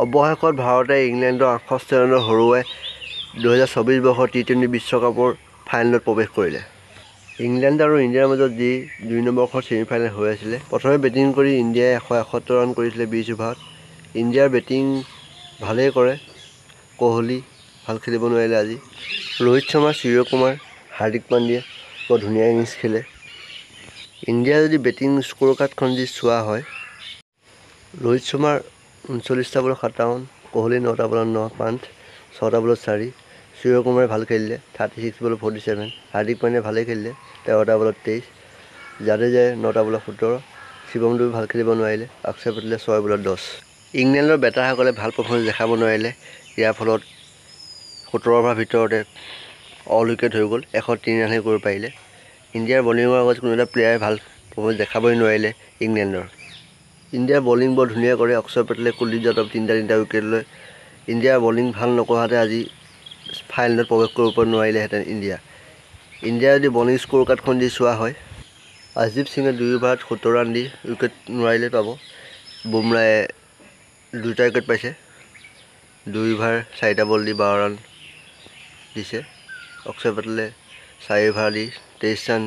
অৱশেষত ভাৰতে ইংলেণ্ডৰ 68 ৰানত হৰুৱাই 2024 বৰ্ষৰ টি20 বিশ্বকাপৰ ফাইনেলত প্ৰৱেশ কৰিলে। ইংলেণ্ড আৰু ইণ্ডিয়াৰ মাজত যি 2 নম্বৰ ছেমিফাইনেল হৈ আছিলে, প্ৰথমে বেটিং কৰি ইণ্ডিয়াই 171 ৰান কৰিছিলে 20 অভাৰত। ইণ্ডিয়াৰ বেটিং ভালেই কৰে, কোহলি ভাল খেলিব নোৱাৰিলে আজি। ৰোহিত শৰ্মা, সূৰ্যকুমাৰ, হাৰ্দিক পাণ্ডিয়া বৰ ধুনীয়া ইনিংছ খেলে। ইণ্ডিয়াৰ যদি বেটিং স্ক'ৰ কাৰ্ডখন যদি চোৱা হয়, ৰোহিত শৰ্মাৰ 39টা বলত 57, কোহলি 9টা বলত 9 পাণ্ট, 6টা বলত 4, সূৰ্যকুমাৰে ভাল খেলিলে 36 বলত 47, হাৰ্দিক পাণ্ডিয়া ভালেই খেলিলে 13টা বলত 23, জাদেজাই 9টা বলত 17, শিৱম দুবে ভাল খেলিব নোৱাৰিলে, অক্ষৰ পেটেলে 6 বলত 10। ইংলেণ্ডৰ বেটাৰসকলে ভাল পাৰফৰ্মেঞ্চ দেখাব নোৱাৰিলে, ইয়াৰ ফলত 17 অভাৰৰ ভিতৰতে অল উইকেট হৈ গ'ল, 103 ৰানহে কৰিব পাৰিলে। ইণ্ডিয়াৰ বলিঙৰ আগত কোনো এটা প্লেয়াৰে ভাল পাৰফৰ্মেঞ্চ দেখাবই নোৱাৰিলে ইংলেণ্ডৰ। ইণ্ডিয়াৰ বলিং বৰ ধুনীয়া কৰে, অক্ষৰ পেটেলে, কুলদীপ যাদৱ তিনিটা উইকেট লয়। ইণ্ডিয়াৰ বলিং ভাল নকৰাহেঁতেন আজি ফাইনেলত প্ৰৱেশ কৰিব নোৱাৰিলেহেঁতেন ইণ্ডিয়া। ইণ্ডিয়াৰ যদি বলিং স্ক'ৰ কাৰ্ডখন যদি চোৱা হয়, আৰ্শদীপ সিঙে 2 অভাৰত 70 ৰান দি উইকেট নোৱাৰিলে পাব। বুমৰাহে 2টা উইকেট পাইছে, 2 অভাৰ 4টা বল দি 12 ৰান দিছে। অক্ষৰ পেটেলে 4 অভাৰ দি 23 ৰান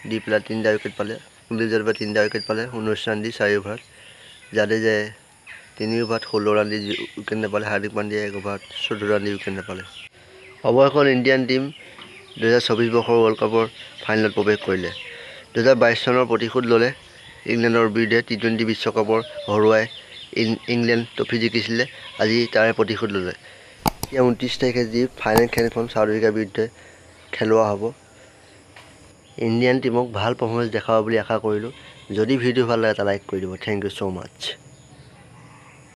দি পেলাই 3টা উইকেট পালে। কুলদীপ যাদৱে 3টা উইকেট পালে 19 ৰান দি 4 অভাৰত। জাদেজাই 3 অভাৰত 16 ৰান দি উইকেট নাপালে। হাৰ্দিক পাণ্ডিয়াই 1 অভাৰত 14 ৰান দি উইকেট নাপালে। অৱশেষত ইণ্ডিয়ান টীম 2024 বৰ্ষৰ ৱৰ্ল্ড কাপৰ ফাইনেলত প্ৰৱেশ কৰিলে। 2022 চনৰ প্ৰতিশোধ ল'লে ইংলেণ্ডৰ বিৰুদ্ধে টি20 বিশ্বকাপৰ হৰুৱাই ইংলেণ্ড ট্ৰফি জিকিছিলে, আজি তাৰে প্ৰতিশোধ ল'লে। এতিয়া 29 তাৰিখে যি ফাইনেল খেলখন চাউথ আফ্ৰিকাৰ বিৰুদ্ধে খেলোৱা হ'ব। ইণ্ডিয়ান টীমক ভাল পাৰফৰ্মেঞ্চ দেখাব বুলি আশা কৰিলোঁ। যদি ভিডিঅ' ভাল লাগে এটা লাইক কৰি দিব। Thank you so' much.